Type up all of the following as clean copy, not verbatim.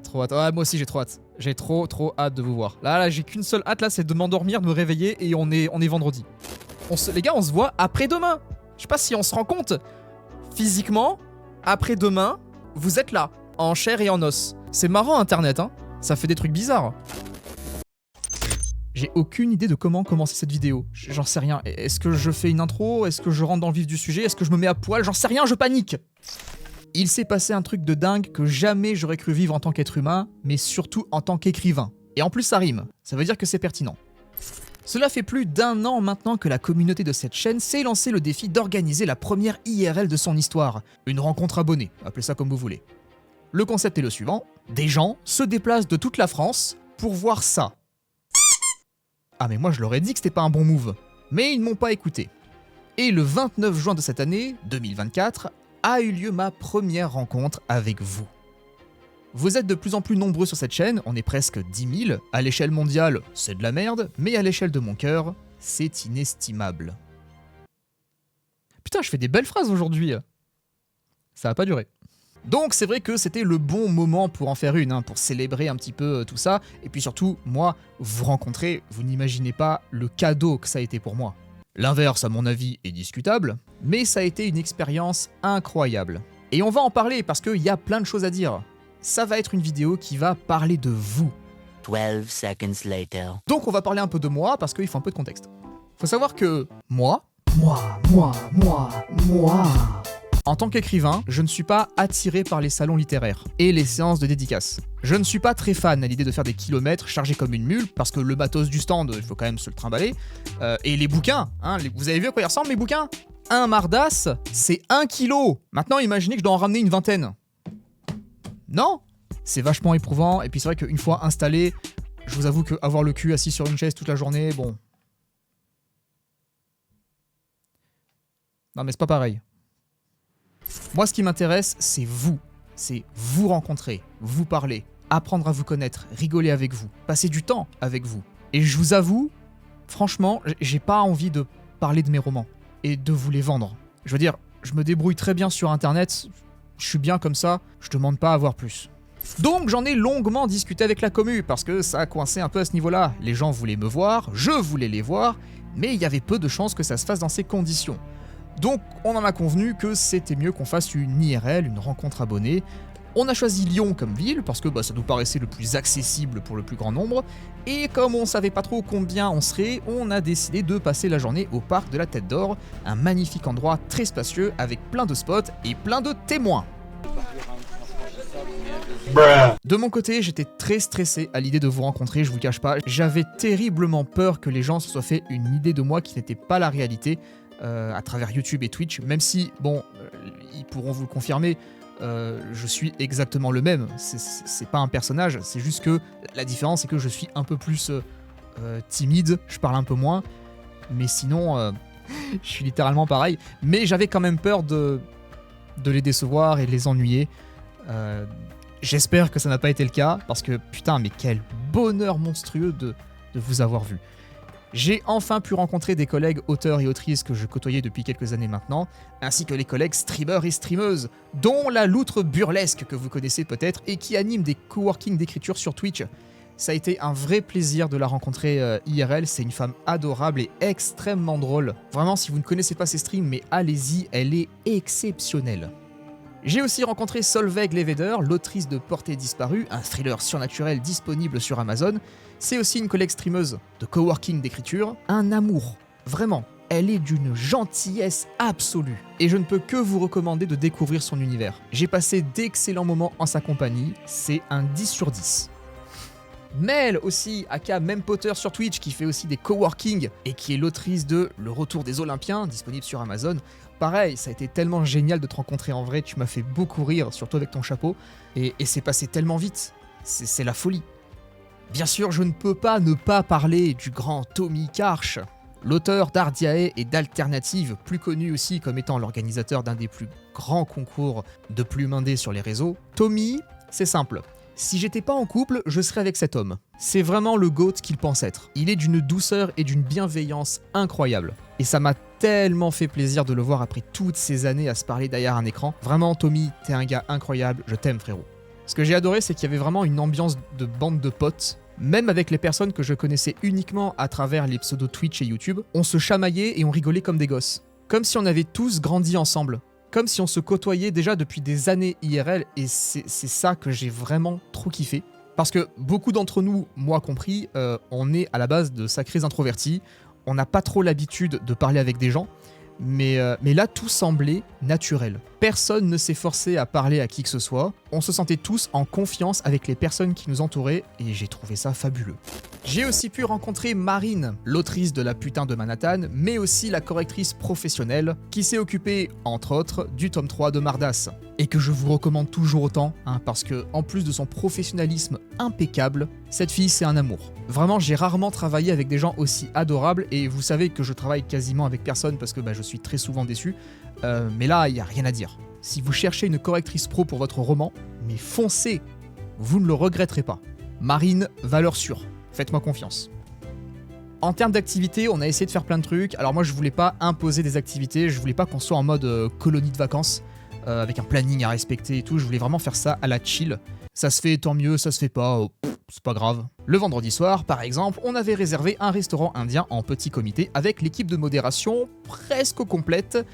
Trop hâte. Ouais, moi aussi j'ai trop hâte. J'ai trop hâte de vous voir. Là j'ai qu'une seule hâte là, c'est de m'endormir, de me réveiller et on est vendredi. Les gars, on se voit après-demain. Je sais pas si on se rend compte. Physiquement, après-demain, vous êtes là, en chair et en os. C'est marrant internet, hein. Ça fait des trucs bizarres. J'ai aucune idée de comment commencer cette vidéo. J'en sais rien. Est-ce que je fais une intro? Est-ce que je rentre dans le vif du sujet? Est-ce que je me mets à poil? J'en sais rien, je panique. Il s'est passé un truc de dingue que jamais j'aurais cru vivre en tant qu'être humain, mais surtout en tant qu'écrivain. Et en plus ça rime, ça veut dire que c'est pertinent. Cela fait plus d'1 an maintenant que la communauté de cette chaîne s'est lancé le défi d'organiser la première IRL de son histoire. Une rencontre abonnée, appelez ça comme vous voulez. Le concept est le suivant, des gens se déplacent de toute la France pour voir ça. Ah mais moi je leur ai dit que c'était pas un bon move, mais ils ne m'ont pas écouté. Et le 29 juin de cette année, 2024, a eu lieu ma première rencontre avec vous. Vous êtes de plus en plus nombreux sur cette chaîne, on est presque 10 000, à l'échelle mondiale c'est de la merde, mais à l'échelle de mon cœur, c'est inestimable. Putain, je fais des belles phrases aujourd'hui. Ça va pas durer. Donc c'est vrai que c'était le bon moment pour en faire une, hein, pour célébrer un petit peu tout ça, et puis surtout, moi, vous rencontrer, vous n'imaginez pas le cadeau que ça a été pour moi. L'inverse, à mon avis, est discutable, mais ça a été une expérience incroyable. Et on va en parler parce qu'il y a plein de choses à dire. Ça va être une vidéo qui va parler de vous. 12 seconds later. Donc on va parler un peu de moi parce qu'il faut un peu de contexte. Faut savoir que moi, en tant qu'écrivain, je ne suis pas attiré par les salons littéraires et les séances de dédicaces. Je ne suis pas très fan à l'idée de faire des kilomètres chargés comme une mule, parce que le matos du stand, il faut quand même se le trimballer. Et les bouquins, hein, vous avez vu à quoi ils ressemblent mes bouquins? Un mardas, c'est 1 kilo. Maintenant imaginez que je dois en ramener une vingtaine. Non, c'est vachement éprouvant, et puis c'est vrai qu'une fois installé, je vous avoue qu'avoir le cul assis sur une chaise toute la journée, bon... Non mais c'est pas pareil. Moi, ce qui m'intéresse, c'est vous rencontrer, vous parler, apprendre à vous connaître, rigoler avec vous, passer du temps avec vous. Et je vous avoue, franchement, j'ai pas envie de parler de mes romans et de vous les vendre. Je veux dire, je me débrouille très bien sur internet, je suis bien comme ça, je demande pas à avoir plus. Donc j'en ai longuement discuté avec la commu, parce que ça a coincé un peu à ce niveau-là. Les gens voulaient me voir, je voulais les voir, mais il y avait peu de chances que ça se fasse dans ces conditions. Donc on en a convenu que c'était mieux qu'on fasse une IRL, une rencontre abonnée. On a choisi Lyon comme ville, parce que ça nous paraissait le plus accessible pour le plus grand nombre, et comme on savait pas trop combien on serait, on a décidé de passer la journée au parc de la Tête d'Or, un magnifique endroit très spacieux avec plein de spots et plein de témoins. De mon côté, j'étais très stressé à l'idée de vous rencontrer, je vous le cache pas. J'avais terriblement peur que les gens se soient fait une idée de moi qui n'était pas la réalité, à travers YouTube et Twitch, même si, bon, ils pourront vous le confirmer, je suis exactement le même, c'est pas un personnage, c'est juste que la différence c'est que je suis un peu plus timide, je parle un peu moins, mais sinon, je suis littéralement pareil, mais j'avais quand même peur de les décevoir et de les ennuyer. J'espère que ça n'a pas été le cas, parce que putain, mais quel bonheur monstrueux de vous avoir vu. J'ai enfin pu rencontrer des collègues auteurs et autrices que je côtoyais depuis quelques années maintenant, ainsi que les collègues streamers et streameuses, dont la loutre burlesque que vous connaissez peut-être et qui anime des coworking d'écriture sur Twitch. Ça a été un vrai plaisir de la rencontrer IRL, c'est une femme adorable et extrêmement drôle. Vraiment, si vous ne connaissez pas ses streams, mais allez-y, elle est exceptionnelle. J'ai aussi rencontré Solveig Leveder, l'autrice de Portée disparue, un thriller surnaturel disponible sur Amazon. C'est aussi une collègue streameuse de coworking d'écriture, un amour, vraiment. Elle est d'une gentillesse absolue, et je ne peux que vous recommander de découvrir son univers. J'ai passé d'excellents moments en sa compagnie, c'est un 10 sur 10. Mel aussi, aka Même Potter sur Twitch, qui fait aussi des coworking et qui est l'autrice de Le Retour des Olympiens, disponible sur Amazon. Pareil, ça a été tellement génial de te rencontrer en vrai, tu m'as fait beaucoup rire, surtout avec ton chapeau, et c'est passé tellement vite, c'est la folie. Bien sûr, je ne peux pas ne pas parler du grand Tommy Karch, l'auteur d'Ardiae et d'Alternative, plus connu aussi comme étant l'organisateur d'un des plus grands concours de plumes indées sur les réseaux. Tommy, c'est simple. Si j'étais pas en couple, je serais avec cet homme. C'est vraiment le GOAT qu'il pense être. Il est d'une douceur et d'une bienveillance incroyable. Et ça m'a tellement fait plaisir de le voir après toutes ces années à se parler derrière un écran. Vraiment, Tommy, t'es un gars incroyable, je t'aime frérot. Ce que j'ai adoré, c'est qu'il y avait vraiment une ambiance de bande de potes. Même avec les personnes que je connaissais uniquement à travers les pseudos Twitch et YouTube, on se chamaillait et on rigolait comme des gosses. Comme si on avait tous grandi ensemble. Comme si on se côtoyait déjà depuis des années IRL, et c'est ça que j'ai vraiment trop kiffé. Parce que beaucoup d'entre nous, moi compris, on est à la base de sacrés introvertis, on n'a pas trop l'habitude de parler avec des gens, mais là tout semblait naturel. Personne ne s'est forcé à parler à qui que ce soit, on se sentait tous en confiance avec les personnes qui nous entouraient, et j'ai trouvé ça fabuleux. J'ai aussi pu rencontrer Marine, l'autrice de La Putain de Manhattan, mais aussi la correctrice professionnelle, qui s'est occupée, entre autres, du tome 3 de Mardas. Et que je vous recommande toujours autant, parce que, en plus de son professionnalisme impeccable, cette fille c'est un amour. Vraiment, j'ai rarement travaillé avec des gens aussi adorables, et vous savez que je travaille quasiment avec personne parce que je suis très souvent déçu, mais là, il n'y a rien à dire. Si vous cherchez une correctrice pro pour votre roman, mais foncez, vous ne le regretterez pas. Marine, valeur sûre. Faites-moi confiance. En termes d'activités, on a essayé de faire plein de trucs. Alors moi, je voulais pas imposer des activités, je voulais pas qu'on soit en mode colonie de vacances, avec un planning à respecter et tout. Je voulais vraiment faire ça à la chill. Ça se fait, tant mieux, ça se fait pas, c'est pas grave. Le vendredi soir, par exemple, on avait réservé un restaurant indien en petit comité avec l'équipe de modération presque complète,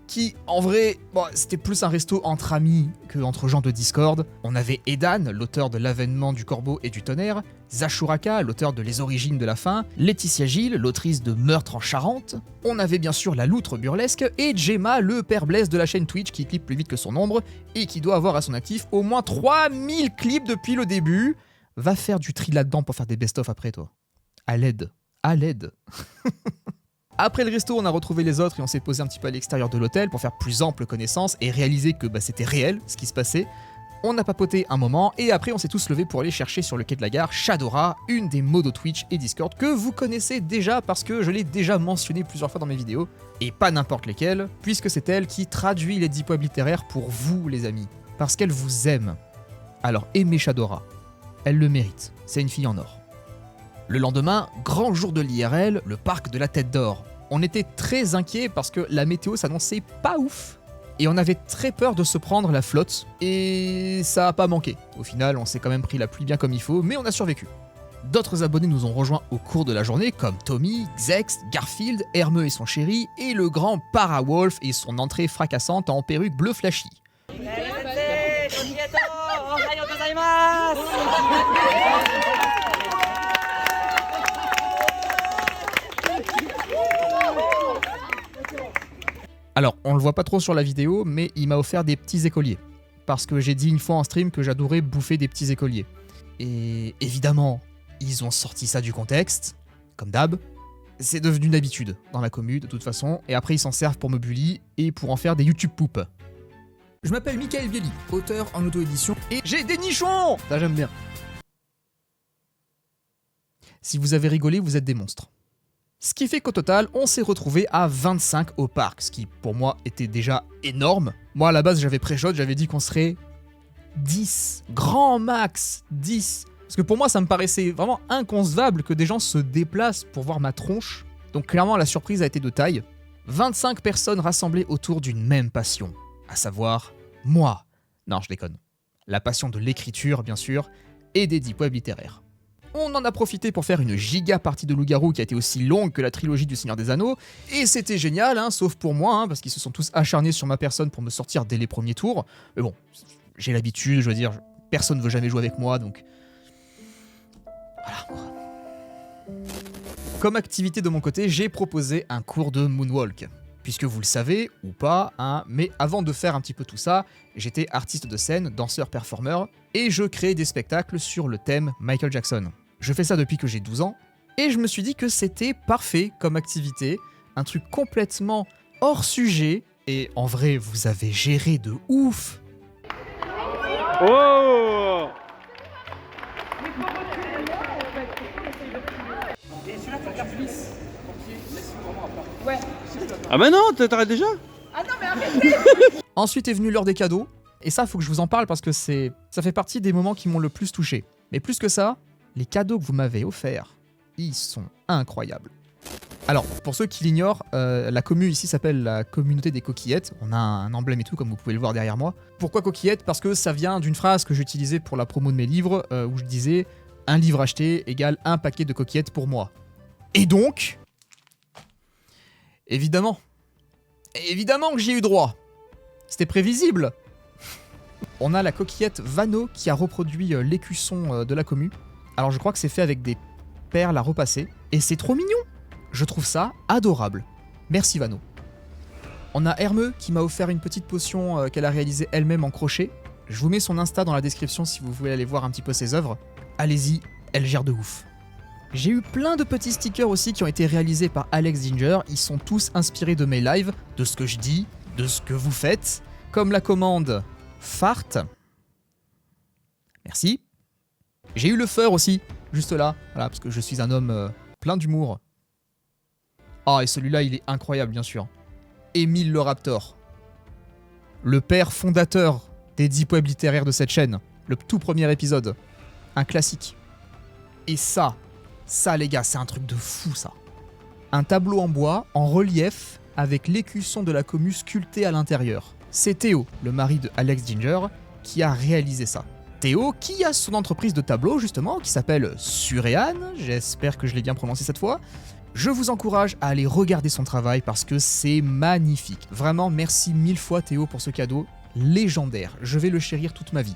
qui, en vrai, c'était plus un resto entre amis que entre gens de Discord. On avait Edan, l'auteur de L'Avènement du Corbeau et du Tonnerre, Zashuraka, l'auteur de Les Origines de la Faim, Laetitia Gilles, l'autrice de Meurtre en Charente. On avait bien sûr la loutre burlesque et Gemma, le père Blaise de la chaîne Twitch qui clip plus vite que son ombre et qui doit avoir à son actif au moins 3000 clips depuis le début. Va faire du tri là-dedans pour faire des best-of après, toi. À l'aide. À l'aide. Après le resto, on a retrouvé les autres et on s'est posé un petit peu à l'extérieur de l'hôtel pour faire plus ample connaissance et réaliser que c'était réel ce qui se passait. On a papoté un moment et après on s'est tous levés pour aller chercher sur le quai de la gare Shadora, une des modos Twitch et Discord que vous connaissez déjà parce que je l'ai déjà mentionné plusieurs fois dans mes vidéos, et pas n'importe lesquelles, puisque c'est elle qui traduit les 10 poèmes littéraires pour vous les amis, parce qu'elle vous aime. Alors aimez Shadora, elle le mérite, c'est une fille en or. Le lendemain, grand jour de l'IRL, le parc de la Tête d'Or. On était très inquiets parce que la météo s'annonçait pas ouf. Et on avait très peur de se prendre la flotte, et ça a pas manqué. Au final, on s'est quand même pris la pluie bien comme il faut, mais on a survécu. D'autres abonnés nous ont rejoints au cours de la journée, comme Tommy, Xex, Garfield, Hermeux et son chéri, et le grand Parawolf et son entrée fracassante en perruque bleu flashy. Alors, on le voit pas trop sur la vidéo, mais il m'a offert des petits écoliers. Parce que j'ai dit une fois en stream que j'adorais bouffer des petits écoliers. Et évidemment, ils ont sorti ça du contexte, comme d'hab. C'est devenu une habitude dans la commu, de toute façon, et après ils s'en servent pour me bully et pour en faire des YouTube poop. Je m'appelle Michael Bieli, auteur en auto-édition, et j'ai des nichons! Ça j'aime bien. Si vous avez rigolé, vous êtes des monstres. Ce qui fait qu'au total, on s'est retrouvé à 25 au parc, ce qui pour moi était déjà énorme. Moi à la base j'avais pré-shot, j'avais dit qu'on serait 10, grand max 10. Parce que pour moi ça me paraissait vraiment inconcevable que des gens se déplacent pour voir ma tronche. Donc clairement la surprise a été de taille. 25 personnes rassemblées autour d'une même passion, à savoir moi. Non je déconne. La passion de l'écriture bien sûr, et des 10 poèmes littéraires. On en a profité pour faire une giga partie de Loup-Garou qui a été aussi longue que la trilogie du Seigneur des Anneaux, et c'était génial, sauf pour moi, parce qu'ils se sont tous acharnés sur ma personne pour me sortir dès les premiers tours. Mais bon, j'ai l'habitude, je veux dire, personne ne veut jamais jouer avec moi, donc... Voilà, quoi. Comme activité de mon côté, j'ai proposé un cours de Moonwalk. Puisque vous le savez, ou pas, mais avant de faire un petit peu tout ça, j'étais artiste de scène, danseur-performeur, et je créais des spectacles sur le thème Michael Jackson. Je fais ça depuis que j'ai 12 ans, et je me suis dit que c'était parfait comme activité, un truc complètement hors sujet, et en vrai, vous avez géré de ouf. Oh! Ouais. Ah bah non, t'arrêtes déjà? Ah non mais arrêtez. Ensuite est venu l'heure des cadeaux, et ça faut que je vous en parle parce que ça fait partie des moments qui m'ont le plus touché. Mais plus que ça, les cadeaux que vous m'avez offerts, ils sont incroyables. Alors, pour ceux qui l'ignorent, la commu ici s'appelle la communauté des coquillettes. On a un emblème et tout, comme vous pouvez le voir derrière moi. Pourquoi coquillettes? Parce que ça vient d'une phrase que j'utilisais pour la promo de mes livres, où je disais « un livre acheté égale un paquet de coquillettes pour moi ». Et donc, évidemment que j'y ai eu droit. C'était prévisible. On a la coquillette Vano qui a reproduit l'écusson de la commu. Alors je crois que c'est fait avec des perles à repasser. Et c'est trop mignon. Je trouve ça adorable. Merci Vano. On a Hermeux qui m'a offert une petite potion qu'elle a réalisée elle-même en crochet. Je vous mets son Insta dans la description si vous voulez aller voir un petit peu ses œuvres. Allez-y, elle gère de ouf. J'ai eu plein de petits stickers aussi qui ont été réalisés par Alex Ginger. Ils sont tous inspirés de mes lives, de ce que je dis, de ce que vous faites. Comme la commande Fart. Merci. J'ai eu le fur aussi, juste là. Voilà, parce que je suis un homme plein d'humour. Ah, et celui-là, il est incroyable, bien sûr. Émile le Raptor. Le père fondateur des deep web littéraires de cette chaîne. Le tout premier épisode. Un classique. Et ça, les gars, c'est un truc de fou, ça. Un tableau en bois, en relief, avec l'écusson de la commu sculpté à l'intérieur. C'est Théo, le mari de Alex Ginger, qui a réalisé ça. Théo, qui a son entreprise de tableaux, justement, qui s'appelle Suréane, j'espère que je l'ai bien prononcé cette fois. Je vous encourage à aller regarder son travail parce que c'est magnifique. Vraiment, merci 1000 fois Théo pour ce cadeau légendaire. Je vais le chérir toute ma vie.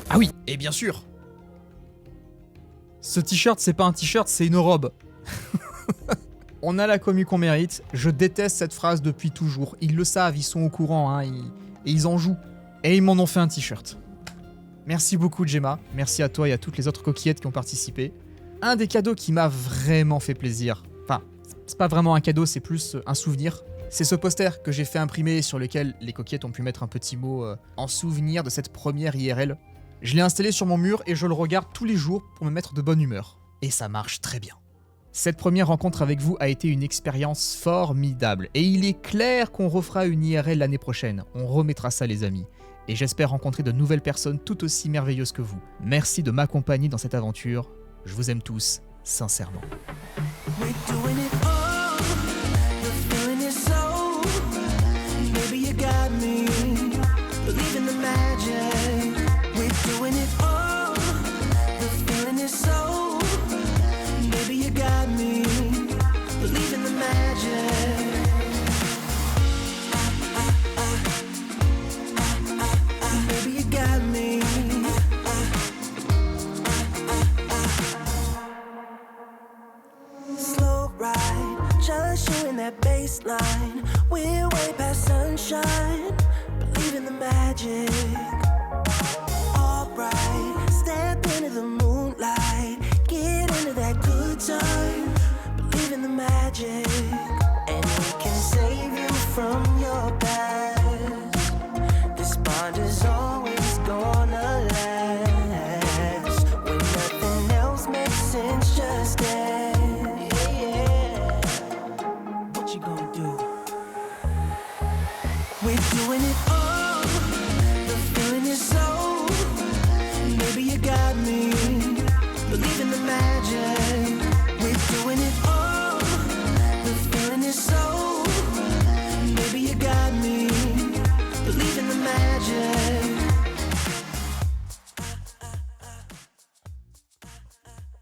Ah oui, et bien sûr, ce t-shirt, c'est pas un t-shirt, c'est une robe. On a la commu qu'on mérite. Je déteste cette phrase depuis toujours. Ils le savent, ils sont au courant, hein, et ils en jouent. Et ils m'en ont fait un t-shirt. Merci beaucoup Gemma. Merci à toi et à toutes les autres coquillettes qui ont participé. Un des cadeaux qui m'a vraiment fait plaisir. Enfin, c'est pas vraiment un cadeau, c'est plus un souvenir. C'est ce poster que j'ai fait imprimer sur lequel les coquillettes ont pu mettre un petit mot en souvenir de cette première IRL. Je l'ai installé sur mon mur et je le regarde tous les jours pour me mettre de bonne humeur. Et ça marche très bien. Cette première rencontre avec vous a été une expérience formidable. Et il est clair qu'on refera une IRL l'année prochaine. On remettra ça les amis. Et j'espère rencontrer de nouvelles personnes tout aussi merveilleuses que vous. Merci de m'accompagner dans cette aventure. Je vous aime tous, sincèrement. Just you in that baseline. We're way past sunshine. Believe in the magic. Alright, step into the moonlight. Get into that good time. Believe in the magic. And we can save you from your past. This bond is always gonna last. When nothing else makes sense, just stay. We're doing it all.